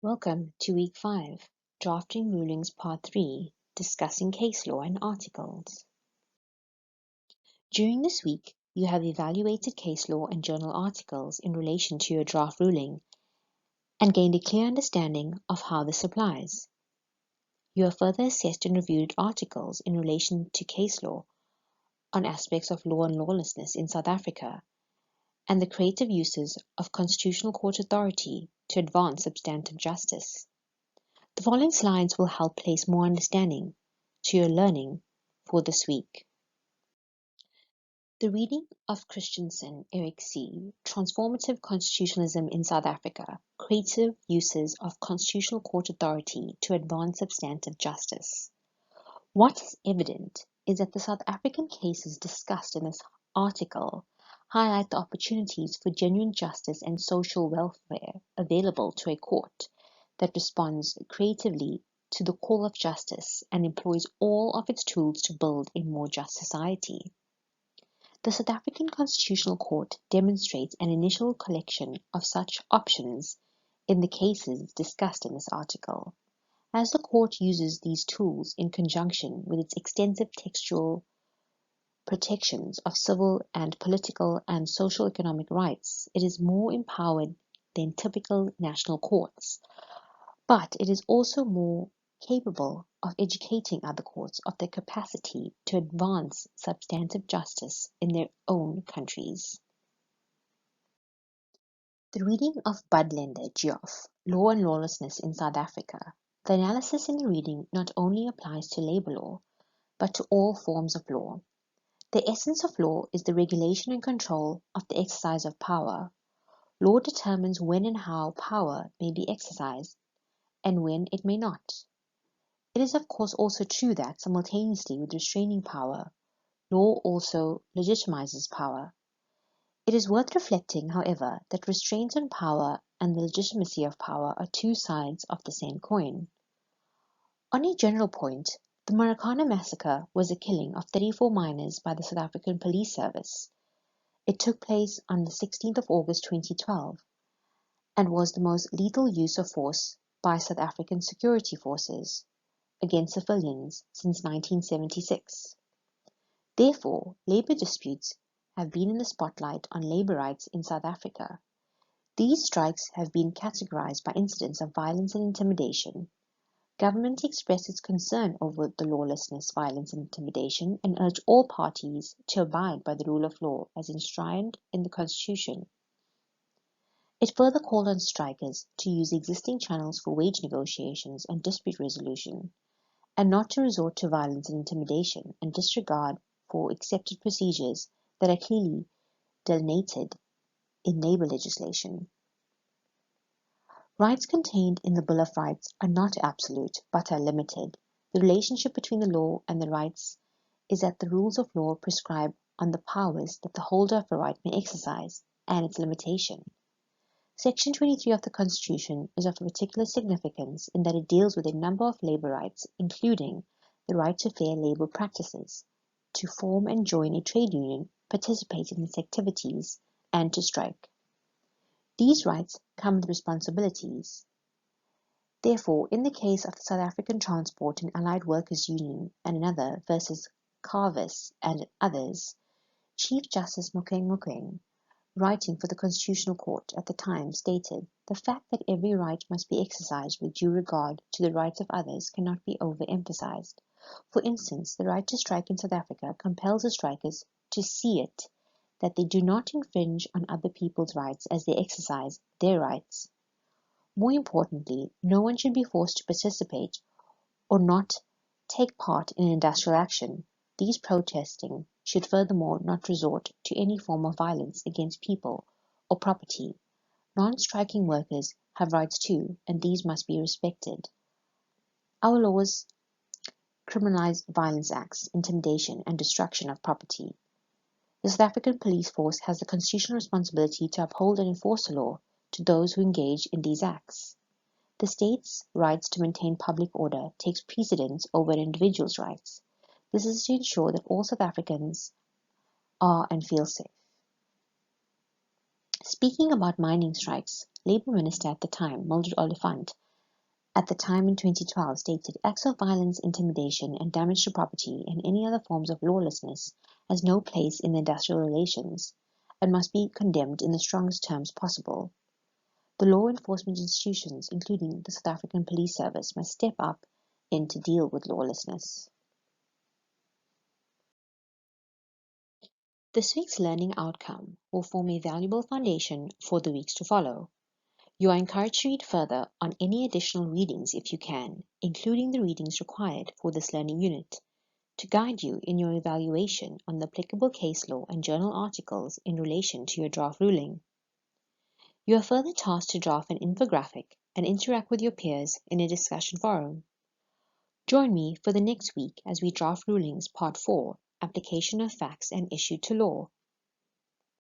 Welcome to Week 5, Drafting Rulings Part 3, discussing case law and articles. During this week, you have evaluated case law and journal articles in relation to your draft ruling and gained a clear understanding of how this applies. You have further assessed and reviewed articles in relation to case law on aspects of law and lawlessness in South Africa and the creative uses of constitutional court authority to advance substantive justice. The following slides will help place more understanding to your learning for this week. The reading of Christensen, Eric C., Transformative Constitutionalism in South Africa, Creative Uses of Constitutional Court Authority to Advance Substantive Justice. What is evident is that the South African cases discussed in this article highlight the opportunities for genuine justice and social welfare available to a court that responds creatively to the call of justice and employs all of its tools to build a more just society. The South African Constitutional Court demonstrates an initial collection of such options in the cases discussed in this article. As the court uses these tools in conjunction with its extensive textual protections of civil and political and social economic rights, it is more empowered than typical national courts. But it is also more capable of educating other courts of their capacity to advance substantive justice in their own countries. The reading of Budlender, Geoff, Law and Lawlessness in South Africa. The analysis in the reading not only applies to labor law, but to all forms of law. The essence of law is the regulation and control of the exercise of power. Law determines when and how power may be exercised and when it may not. It is of course also true that, simultaneously with restraining power, law also legitimizes power. It is worth reflecting, however, that restraints on power and the legitimacy of power are two sides of the same coin. On a general point, the Marikana massacre was a killing of 34 miners by the South African Police Service. It took place on the 16th of August 2012 and was the most lethal use of force by South African security forces against civilians since 1976. Therefore, labor disputes have been in the spotlight on labor rights in South Africa. These strikes have been categorized by incidents of violence and intimidation. Government expressed its concern over the lawlessness, violence, and intimidation and urged all parties to abide by the rule of law as enshrined in the Constitution. It further called on strikers to use existing channels for wage negotiations and dispute resolution, and not to resort to violence and intimidation and disregard for accepted procedures that are clearly delineated in labor legislation. Rights contained in the Bill of Rights are not absolute, but are limited. The relationship between the law and the rights is that the rules of law prescribe on the powers that the holder of a right may exercise, and its limitation. Section 23 of the Constitution is of particular significance in that it deals with a number of labor rights, including the right to fair labor practices, to form and join a trade union, participate in its activities, and to strike. These rights come with responsibilities. Therefore, in the case of the South African Transport and Allied Workers Union and another versus Carvis and others, Chief Justice Mokoeng, writing for the Constitutional Court at the time, stated, "The fact that every right must be exercised with due regard to the rights of others cannot be overemphasized. For instance, the right to strike in South Africa compels the strikers to see it that they do not infringe on other people's rights as they exercise their rights. More importantly, no one should be forced to participate or not take part in industrial action. These protesting should furthermore not resort to any form of violence against people or property. Non-striking workers have rights too, and these must be respected. Our laws criminalize violence acts, intimidation, and destruction of property. The South African police force has the constitutional responsibility to uphold and enforce the law to those who engage in these acts. The state's rights to maintain public order takes precedence over an individual's rights. This is to ensure that all South Africans are and feel safe." Speaking about mining strikes, Labour Minister at the time, Mildred Oliphant, at the time in 2012 stated acts of violence, intimidation, and damage to property and any other forms of lawlessness has no place in industrial relations and must be condemned in the strongest terms possible. The law enforcement institutions, including the South African Police Service, must step up in to deal with lawlessness. This week's learning outcome will form a valuable foundation for the weeks to follow. You are encouraged to read further on any additional readings if you can, including the readings required for this learning unit, to guide you in your evaluation on the applicable case law and journal articles in relation to your draft ruling. You are further tasked to draft an infographic and interact with your peers in a discussion forum. Join me for the next week as we draft rulings part 4, application of facts and issue to law.